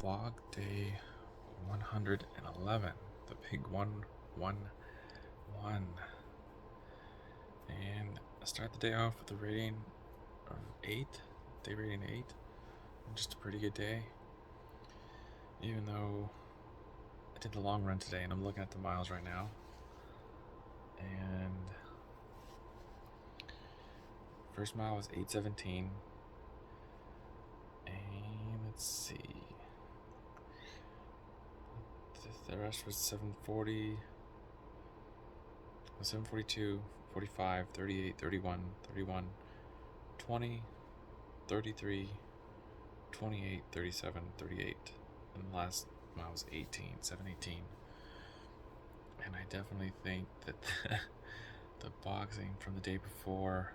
vlog day 111, the big 111. And I start the day off with a rating of 8, day rating 8, just a pretty good day. Even though I did the long run today, and I'm looking at the miles right now, and first mile was 8:17, and let's see, the rest was 7:40, 7:42, 45, 38, 31, 31, 20, 33, 28, 37, 38, and the last mile was 18, 7:18. And I definitely think that the boxing from the day before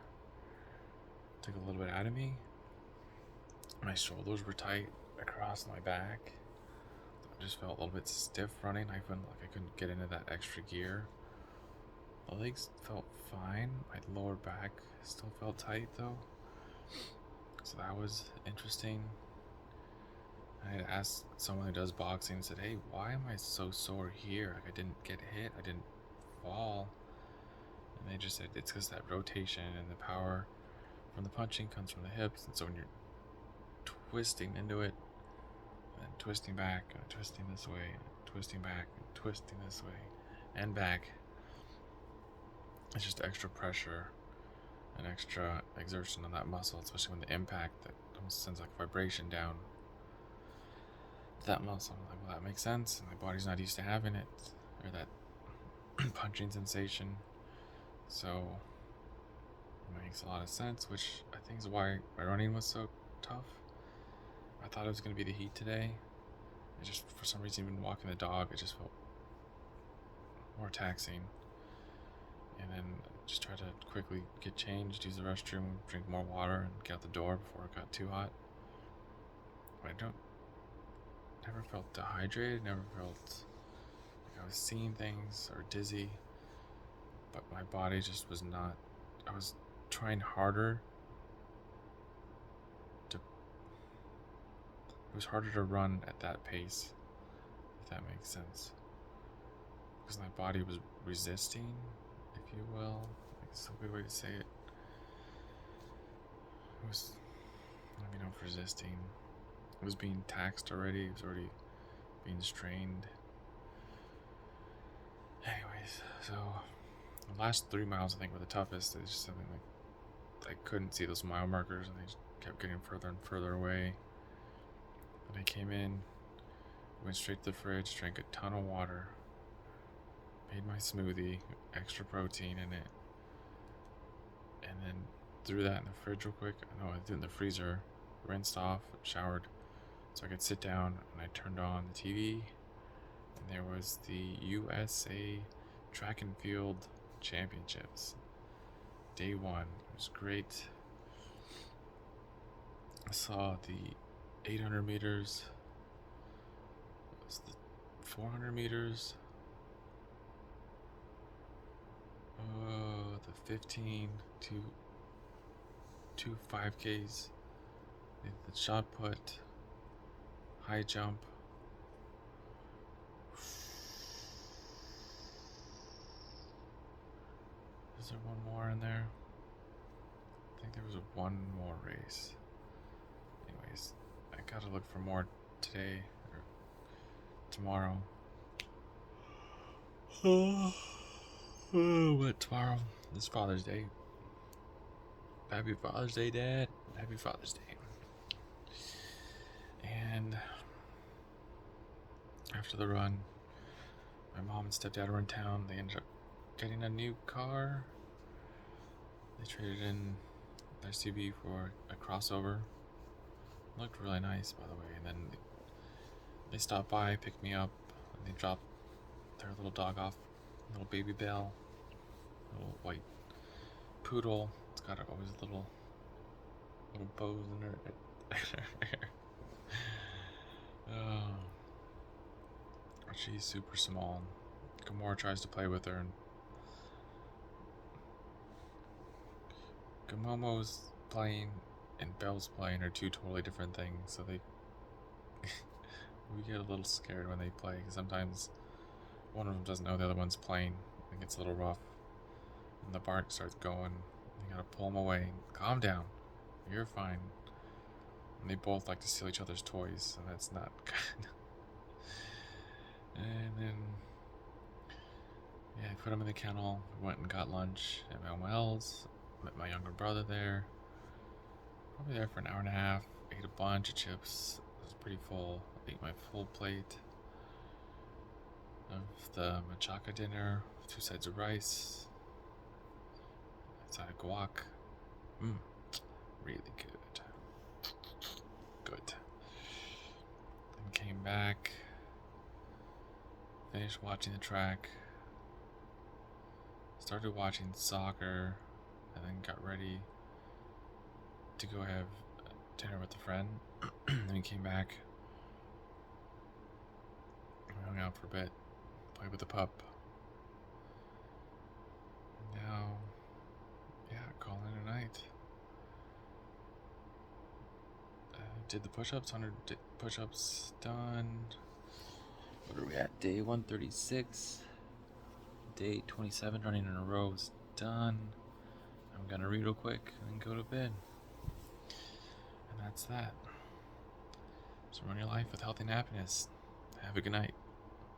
took a little bit out of me. My shoulders were tight across my back. I just felt a little bit stiff running. I couldn't get into that extra gear. The legs felt fine. My lower back still felt tight though. So that was interesting. I had asked someone who does boxing and said, "Hey, why am I so sore here? Like I didn't get hit, I didn't fall." And they just said it's because that rotation and the power from the punching comes from the hips, and so when you're twisting into it, and twisting back, and twisting this way, and twisting back, and twisting this way, and back, it's just extra pressure and extra exertion on that muscle, especially when the impact that almost sends like vibration down that muscle. I'm like, well, that makes sense. And my body's not used to having it, or that punching sensation. So it makes a lot of sense, which I think is why my running was so tough. I thought it was going to be the heat today. It just, for some reason, even walking the dog, it just felt more taxing. And then just try to quickly get changed, use the restroom, drink more water, and get out the door before it got too hot. But never felt dehydrated, never felt like I was seeing things or dizzy, but my body just was not. I was trying harder to. It was harder to run at that pace, if that makes sense, because my body was resisting, if you will. It's a good way to say it. It was, let me know if resisting. It was being taxed already. It was already being strained. Anyways, so the last 3 miles I think were the toughest. It's just something like I couldn't see those mile markers, and they just kept getting further and further away. And I came in, went straight to the fridge, drank a ton of water, made my smoothie, extra protein in it, and then threw that in the fridge real quick. No, I threw it in the freezer, rinsed off, showered, so I could sit down, and I turned on the TV, and there was the USA Track and Field Championships. Day 1. It was great. I saw the 800 meters, it was the 400 meters, the 15 to 5Ks, the shot put, high jump. Is there one more in there? I think there was one more race. Anyways, I gotta look for more today or tomorrow. What, tomorrow? It's Father's Day. Happy Father's Day, Dad. Happy Father's Day. And after the run, my mom and stepdad were in town. They ended up getting a new car. They traded in their SUV for a crossover. It looked really nice, by the way. And then they stopped by, picked me up, and they dropped their little dog off, little baby Belle, little white poodle. It's got always little bows in her hair. Oh, she's super small. Gamora tries to play with her, and Gamomo's playing and Belle's playing are two totally different things. So they we get a little scared when they play, because sometimes one of them doesn't know the other one's playing. It gets a little rough. And the bark starts going. You gotta pull them away. Calm down. You're fine. And they both like to steal each other's toys, and that's not good. And then, yeah, I put them in the kennel. We went and got lunch at Manuel's. Met my younger brother there. Probably there for an hour and a half. Ate a bunch of chips. It was pretty full. Ate my full plate of the machaca dinner, 2 sides of rice, a side of guac. Really good. Good. Then came back, finished watching the track, started watching soccer, and then got ready to go have dinner with a friend. Then we came back, we hung out for a bit, played with the pup. And now, yeah, calling it a night. Did the push-ups, 100 push-ups done. What are we at? Day 136. Day 27 running in a row is done. I'm gonna read real quick and go to bed. And that's that. So run your life with health and happiness. Have a good night.